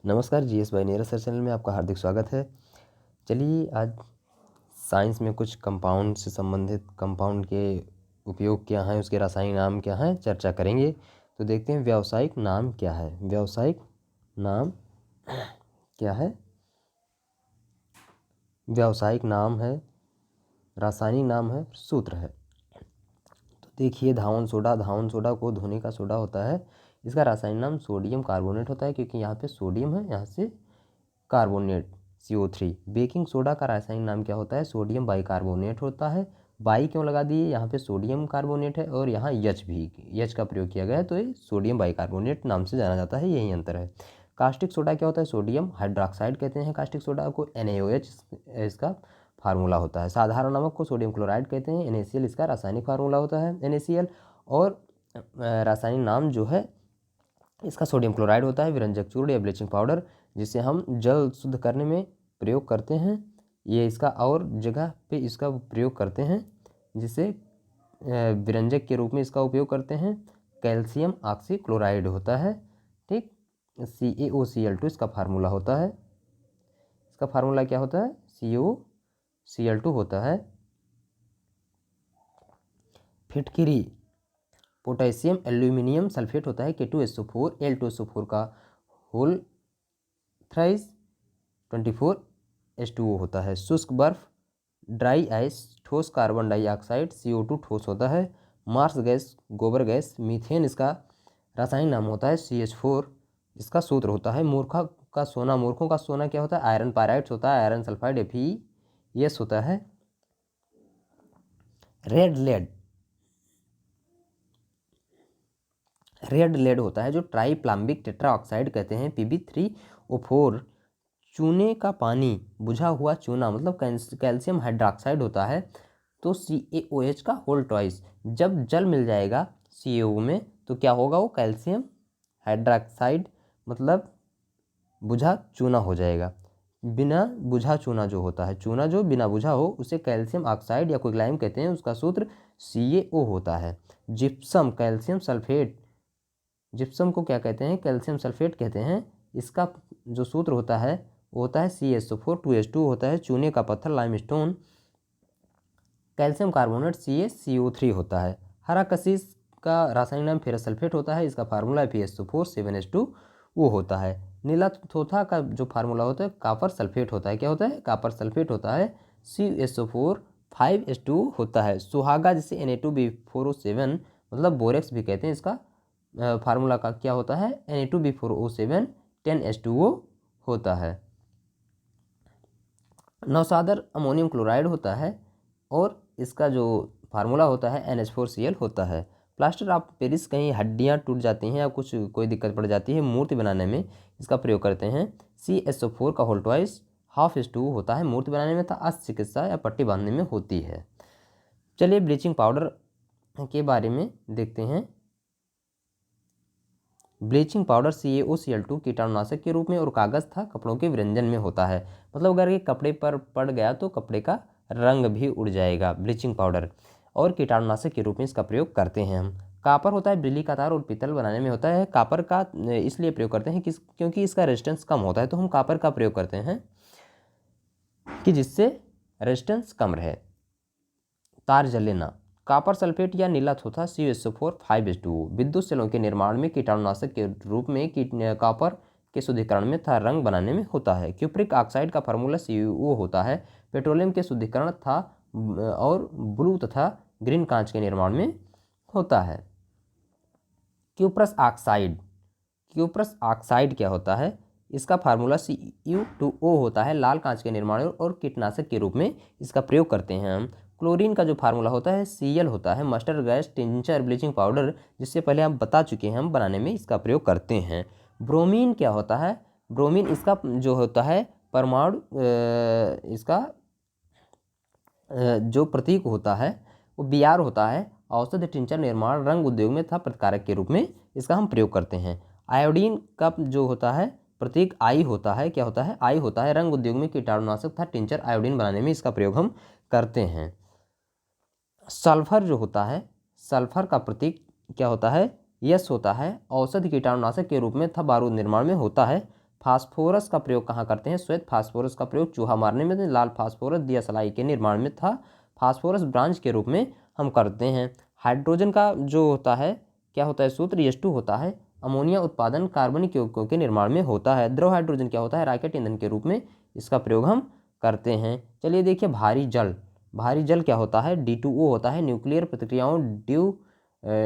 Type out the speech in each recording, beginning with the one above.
नमस्कार, GS bye Neeraj sir channel में आपका हार्दिक स्वागत है। चलिए आज साइंस में कुछ कंपाउंड से संबंधित कंपाउंड के उपयोग क्या हैं, उसके रासायनिक नाम क्या हैं, चर्चा करेंगे। तो देखते हैं व्यावसायिक नाम क्या है। व्यावसायिक नाम क्या है? व्यावसायिक नाम है, रासायनिक नाम है, सूत्र है। तो देखिए धावन सोडा को धोने का सोडा होता है। इसका रासायनिक नाम सोडियम कार्बोनेट होता है, क्योंकि यहाँ पे सोडियम है, यहाँ से कार्बोनेट CO3। बेकिंग सोडा का रासायनिक नाम क्या होता है? सोडियम बाइकार्बोनेट होता है। बाई क्यों लगा दिए? यहाँ पे सोडियम कार्बोनेट है और यहाँ एच का प्रयोग किया गया है, तो ये सोडियम बाइकार्बोनेट नाम से जाना जाता है, यही अंतर है। कास्टिक सोडा क्या होता है? सोडियम हाइड्रोक्साइड कहते हैं कास्टिक सोडा को, NaOH इसका फार्मूला होता है। साधारण नमक को सोडियम क्लोराइड कहते हैं, NaCl इसका रासायनिक फार्मूला होता है, NaCl। और रासायनिक नाम जो है इसका सोडियम क्लोराइड होता है। विरंजक चूर्ण या ब्लीचिंग पाउडर, जिसे हम जल शुद्ध करने में प्रयोग करते हैं, ये इसका और जगह पे इसका प्रयोग करते हैं, जिसे विरंजक के रूप में इसका उपयोग करते हैं। कैल्शियम ऑक्सीक्लोराइड होता है, ठीक। CaOCl2 इसका फार्मूला होता है। इसका फार्मूला क्या होता है? CaOCl2 होता है। फिटकिरी पोटेशियम एल्यूमिनियम सल्फेट होता है, K2SO4 L2SO4 का होल थ्राइस 24H2O होता है। शुष्क बर्फ ड्राई आइस ठोस कार्बन डाइऑक्साइड CO2 ठोस होता है। मार्स गैस गोबर गैस मीथेन इसका रासायनिक नाम होता है CH4। इसका सूत्र होता है मूर्खों का सोना क्या होता है? आयरन पायराइड्स होता है, आयरन सल्फाइड FeS होता है। रेड लेड होता है, जो ट्राईप्लाम्बिक टेट्रा ऑक्साइड कहते हैं, Pb3O4। चूने का पानी बुझा हुआ चूना मतलब कैल्शियम हाइड्रोक्साइड होता है, तो CaOH का होल ट्वाइस। जब जल मिल जाएगा CaO में तो क्या होगा? वो कैल्शियम हाइड्रोक्साइड मतलब बुझा चूना हो जाएगा। बिना बुझा चूना जो होता है, चूना जो बिना बुझा हो, उसे कैल्शियम ऑक्साइड या क्विकलाइम कहते हैं, उसका सूत्र CaO होता है। जिप्सम कैल्शियम सल्फेट, जिप्सम को क्या कहते हैं? कैल्शियम सल्फेट कहते हैं। इसका जो सूत्र होता है वो होता है CaSO4 2H2 होता है। चूने का पत्थर लाइमस्टोन कैल्शियम कार्बोनेट CaCO3 होता है। हरा कशिश का रासायनिक नाम फेरस सल्फेट होता है, इसका फार्मूला FeSO4 7H2O होता है। नीला थोथा का जो फार्मूला होता है कॉपर सल्फेट होता है, क्या होता है? कॉपर सल्फेट होता है, CaSO4 5H2 होता है। सुहागा जिसे Na2B4O7 मतलब बोरेक्स भी कहते हैं, इसका फार्मूला का क्या होता है? Na2B4O7 10H2O होता है। नौसादर अमोनियम क्लोराइड होता है और इसका जो फार्मूला होता है NH4Cl होता है। प्लास्टर ऑफ पेरिस कहीं हड्डियां टूट जाती हैं या कोई दिक्कत पड़ जाती है मूर्ति बनाने में, इसका प्रयोग करते हैं। CaSO4 का होल ट्वाइस ½ होता है मूर्ति बनाने में, तथा अस्त्र चिकित्सा या पट्टी बांधने में होती है। चलिए ब्लीचिंग पाउडर के बारे में देखते हैं। ब्लीचिंग पाउडर CaOCl2 कीटाणुनाशक के रूप में और कागज तथा कपड़ों के विरंजन में होता है। मतलब अगर ये कपड़े पर पड़ गया तो कपड़े का रंग भी उड़ जाएगा, ब्लीचिंग पाउडर। और कीटाणुनाशक के रूप में इसका प्रयोग करते हैं हम। कापर होता है, बिजली का तार और पीतल बनाने में होता है। कापर का इसलिए प्रयोग करते हैं क्योंकि इसका रेजिस्टेंस कम होता है, तो हम कापर का प्रयोग करते हैं कि जिससे रेजिस्टेंस कम रहे। तार जलेना कॉपर सल्फेट या नीला थोथा CaSO4 5H2O विद्युत सेलों के निर्माण में कीटाणुनाशक के रूप में कॉपर के शुद्धिकरण में तथा रंग बनाने में होता है। क्यूप्रिक ऑक्साइड का फार्मूला CuO होता है। पेट्रोलियम के शुद्धिकरण था और ब्लू तथा ग्रीन कांच के निर्माण में होता है। क्यूप्रस ऑक्साइड क्या होता है? इसका फार्मूला Cu2O होता है। लाल कांच के निर्माण और कीटनाशक के रूप में इसका प्रयोग करते हैं हम। क्लोरीन का जो फार्मूला होता है Cl होता है। Mustard gas tincture bleaching powder, जिससे पहले हम बता चुके हैं, हम बनाने में इसका प्रयोग करते हैं। ब्रोमीन क्या होता है? ब्रोमीन इसका जो होता है परमाणु इसका जो प्रतीक होता है वो Br होता है। औषध टिंचर निर्माण रंग उद्योग में तथा प्रतिकारक के रूप में इसका हम प्रयोग करते हैं। आयोडीन का जो होता है प्रतीक I होता है, क्या होता है? I होता है। रंग उद्योग में कीटाणुनाशक तथा टिंचर आयोडीन बनाने में इसका प्रयोग हम करते हैं। सल्फर जो होता है, सल्फर का प्रतीक क्या होता है? S होता है। औषध कीटाणुनाशक के रूप में तथा बारूद निर्माण में होता है। फास्फोरस का प्रयोग कहाँ करते हैं? श्वेत फास्फोरस का प्रयोग चूहा मारने में, लाल फास्फोरस दिया सलाई के निर्माण में था फास्फोरस ब्रांच के रूप में हम करते हैं। हाइड्रोजन का जो होता है क्या होता है सूत्र? H2 होता है। अमोनिया उत्पादन कार्बनिक यौगिकों के निर्माण में होता है। द्रव हाइड्रोजन क्या होता है? रॉकेट ईंधन के रूप में इसका प्रयोग हम करते हैं। चलिए देखिए भारी जल, भारी जल क्या होता है? D2O होता है। न्यूक्लियर प्रतिक्रियाओं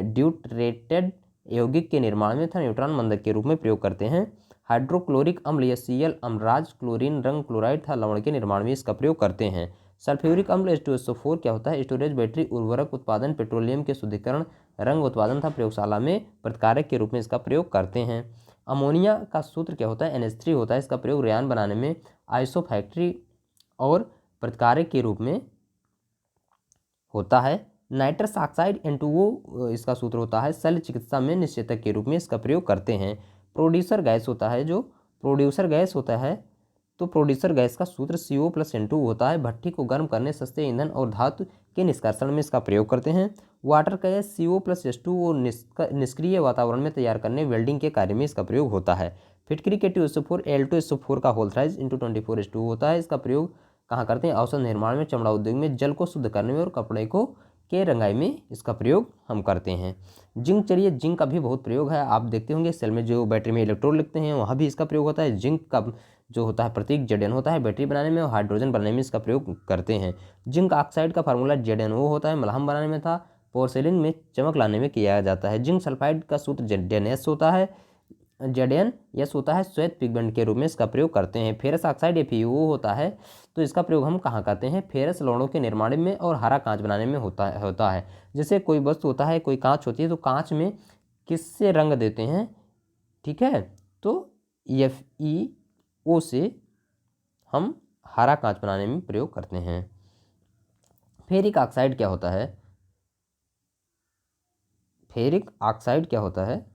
ड्यूटरेटेड यौगिक के निर्माण में था न्यूट्रॉन मंदक के रूप में प्रयोग करते हैं। हाइड्रोक्लोरिक अम्ल या Cl अमराज क्लोरीन रंग क्लोराइड था लवण के निर्माण में इसका प्रयोग करते हैं। सल्फ्यूरिक अम्ल H2SO4 क्या होता है? स्टोरेज बैटरी उर्वरक उत्पादन पेट्रोलियम के शुद्धिकरण रंग उत्पादन था प्रयोगशाला में प्रतिकारक के रूप में इसका प्रयोग करते हैं। अमोनिया का सूत्र क्या होता है? NH3 होता है। इसका प्रयोग रेयान बनाने में आइसोफैक्ट्री और प्रतिकारक के रूप में होता है। नाइट्रस ऑक्साइड N2O इसका सूत्र होता है। शल्य चिकित्सा में निषेचक के रूप में इसका प्रयोग करते हैं। प्रोड्यूसर गैस होता है, जो प्रोड्यूसर गैस होता है तो प्रोड्यूसर गैस का सूत्र CO+N2 होता है। भट्टी को गर्म करने, सस्ते ईंधन और धातु के निष्कर्षण में इसका प्रयोग करते हैं। वाटर गैस CO+H2 और निष्क्रिय वातावरण में तैयार करने, वेल्डिंग के कार्य में इसका प्रयोग होता है। फिटकरी के H2SO4 Al2SO4 का होल थ्राइज × 24H2 होता है। इसका प्रयोग कहाँ करते हैं? औषध निर्माण में, चमड़ा उद्योग में, जल को शुद्ध करने में और कपड़े को के रंगाई में इसका प्रयोग हम करते हैं। जिंक, चलिए जिंक का भी बहुत प्रयोग है। आप देखते होंगे सेल में जो बैटरी में इलेक्ट्रोड लिखते हैं वहाँ भी इसका प्रयोग होता है। जिंक का जो होता है प्रतीक Zn होता है। बैटरी बनाने में और हाइड्रोजन बनाने में इसका प्रयोग करते हैं। जिंक ऑक्साइड का फार्मूला ZnO होता है। मलहम बनाने में था, पोर्सेलिन में चमक लाने में किया जाता है। जिंक सल्फाइड का सूत्र ZnS होता है। ZnS होता है। श्वेत पिगमेंट के रूप में इसका प्रयोग करते हैं। फेरस ऑक्साइड FeO होता है। तो इसका प्रयोग हम कहाँ करते हैं? फेरस लवणों के निर्माण में और हरा कांच बनाने में होता है। जैसे कोई वस्तु होता है, कोई कांच होती है तो कांच में किससे रंग देते हैं? ठीक है, तो FeO से हम हरा कांच बनाने में प्रयोग करते हैं। फेरिक ऑक्साइड क्या होता है? फेरिक ऑक्साइड क्या होता है?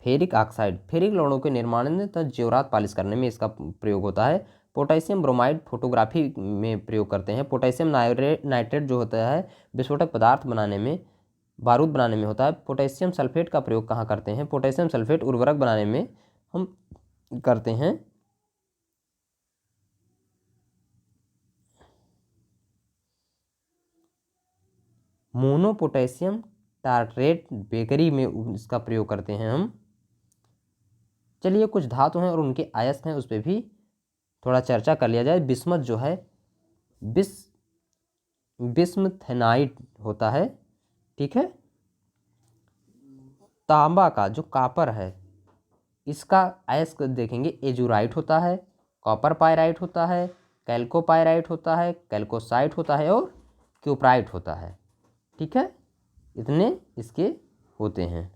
फेरिक ऑक्साइड फेरिक लवणों के निर्माण में तथा जेवरात पालिश करने में इसका प्रयोग होता है। पोटेशियम ब्रोमाइड फोटोग्राफी में प्रयोग करते हैं। पोटेशियम नाइट्रेट जो होता है विस्फोटक पदार्थ बनाने में, बारूद बनाने में होता है। पोटेशियम सल्फेट का प्रयोग कहाँ करते हैं? पोटेशियम सल्फेट उर्वरक बनाने में हम करते हैं। मोनो पोटेशियम टार्ट्रेट बेकरी में इसका प्रयोग करते हैं हम। चलिए कुछ धातु हैं और उनके अयस्क हैं उस पर भी थोड़ा चर्चा कर लिया जाए। बिस्मथ जो है बिस्मथेनाइट होता है। ठीक है। तांबा का जो कॉपर है इसका अयस्क देखेंगे एजुराइट होता है, कॉपर पायराइट होता है, कैल्कोपायराइट होता है, कैल्कोसाइट होता है और क्यूप्राइट होता है। ठीक है, इतने इसके होते हैं।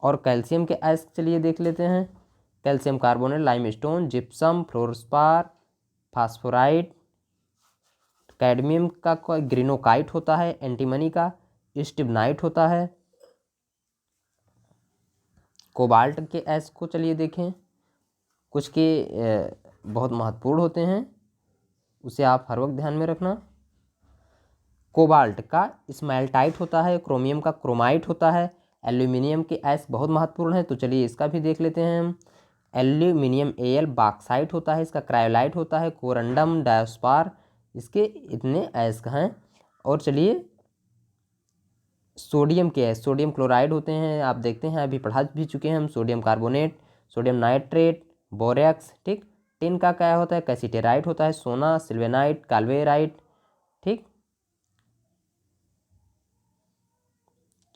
और कैल्शियम के अयस्क चलिए देख लेते हैं। Calcium carbonate, limestone, gypsum, fluorspar, phosphorite, cadmium का ग्रेनोकाइट होता है, एंटीमनी का स्टिबनाइट होता है। कोबाल्ट के अयस्क को चलिए देखें, कुछ के बहुत महत्वपूर्ण होते हैं, उसे आप हर वक्त ध्यान में रखना। कोबाल्ट का स्मेल्टाइट होता है, क्रोमियम का क्रोमाइट होता है, एल्यूमिनियम के अयस्क बहुत महत्वपूर्ण है तो चलिए इसका भी देख लेते हैं हम। एल्यूमिनियम Al बॉक्साइट होता है, इसका क्रायोलाइट होता है, कोरंडम डायोस्पार, इसके इतने अयस्क हैं। और चलिए सोडियम के अयस्क, सोडियम क्लोराइड होते हैं, आप देखते हैं अभी पढ़ा भी चुके हैं हम। Sodium carbonate, sodium nitrate, borax. ठीक। टिन का क्या होता है? कैसिटेराइट होता है, सोना, सिल्वेनाइट, काल्वेराइट। ठीक।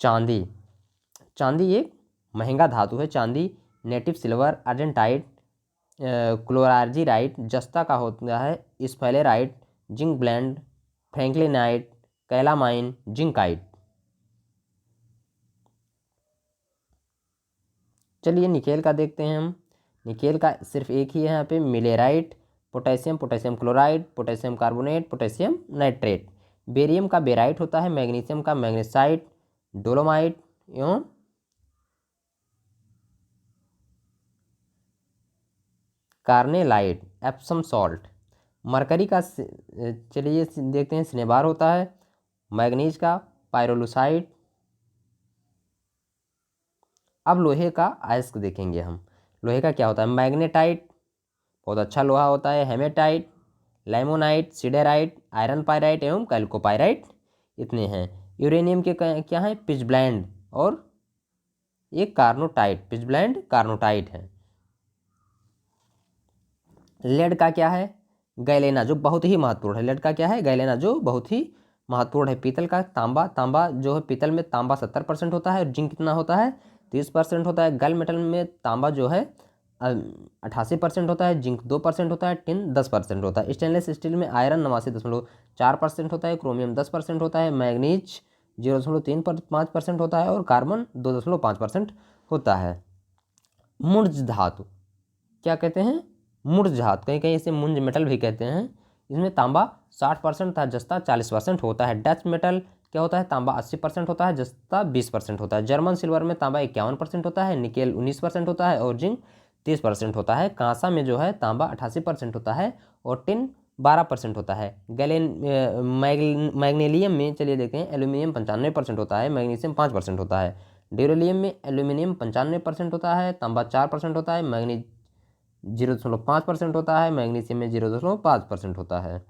चांदी, चांदी एक महंगा धातु है। चांदी नेटिव सिल्वर, अर्जेंटाइट, क्लोरार्जीराइट, जस्ता का होता है, स्फेलेराइट, जिंक ब्लेंड, फ्रैंकलिनाइट, कैलामाइन, जिंकाइट। चलिए निकेल का देखते हैं हम। निकेल का सिर्फ एक ही है यहाँ पे, millerite, potassium, potassium chloride, potassium carbonate, potassium nitrate. Barium का बेराइट होता है, मैग्नीशियम का मैग्नेसाइट, डोलोमाइट एवं कार्नेलाइट, एप्सम सॉल्ट। मरकरी का चलिए देखते हैं, सिनेबार होता है। मैग्नीज का पायरोलुसाइट, अब लोहे का अयस्क देखेंगे हम। लोहे का क्या होता है, मैग्नेटाइट बहुत अच्छा लोहा होता है, हेमेटाइट, लैमोनाइट, सिडेराइट, आयरन पायराइट एवं कैल्कोपायराइट, इतने हैं। यूरेनियम के क्या हैं, पिचब्लैंड और एक कार्नोटाइट, पिचब्लैंड कार्नोटाइट है। लेड का क्या है, गैलेना, जो बहुत ही महत्वपूर्ण है। लेड का क्या है, गैलेना, जो बहुत ही महत्वपूर्ण है। पीतल का तांबा, तांबा जो है पीतल में तांबा 70% होता है और जिंक कितना होता है, 30% होता है। गल मेटल में तांबा जो है 88% होता है, जिंक 2% होता है, टिन 10% होता है। स्टेनलेस स्टील में आयरन 89.4% होता है, क्रोमियम 10% होता है, मैग्नीज 0.35% होता है और कार्बन 2.5% होता है। मुर्ज धातु क्या कहते हैं, मुर्ज धातु, कहीं कहीं इसे मुंज मेटल भी कहते हैं। इसमें तांबा 60% तथा जस्ता 40% होता है। डच मेटल क्या होता है, तांबा 80% होता है, जस्ता 20% होता है। जर्मन सिल्वर में तांबा 51% होता है, निकेल 19% होता है और जिंक 30% होता है। कांसा में जो है तांबा 88% होता है और टिन 12% होता है। मैग्नीशियम में चलिए देखते हैं, एल्यूमिनियम 95% होता है, मैग्नीशियम 5% होता है। ड्यूरेलियम में एल्यूमिनियम 95% होता है, तांबा 4% होता है, मैग्नीज 0.5% होता है, मैग्नीशियम में 0.5% होता है।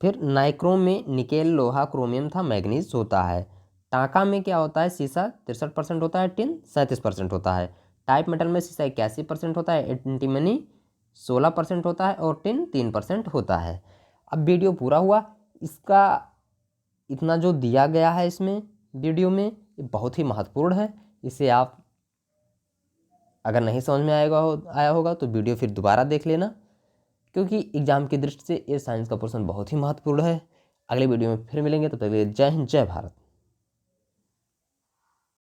फिर नाइक्रोम में निकेल, लोहा, क्रोमियम था मैग्नीज होता है। टांका में क्या होता है, शीशा 63% होता है, टिन 37% होता है। टाइप मेटल में शीशा 81% होता है, एंटीमनी 16% होता है और टिन 3% होता है। अब वीडियो पूरा हुआ। इसका इतना जो दिया गया है इसमें वीडियो में, ये बहुत ही महत्वपूर्ण है। इसे आप अगर नहीं समझ में आया होगा तो वीडियो फिर दोबारा देख लेना, क्योंकि एग्जाम की दृष्टि से ये साइंस का पोर्शन बहुत ही महत्वपूर्ण है। अगले वीडियो में फिर मिलेंगे, तब तक के लिए जय हिंद, जय भारत।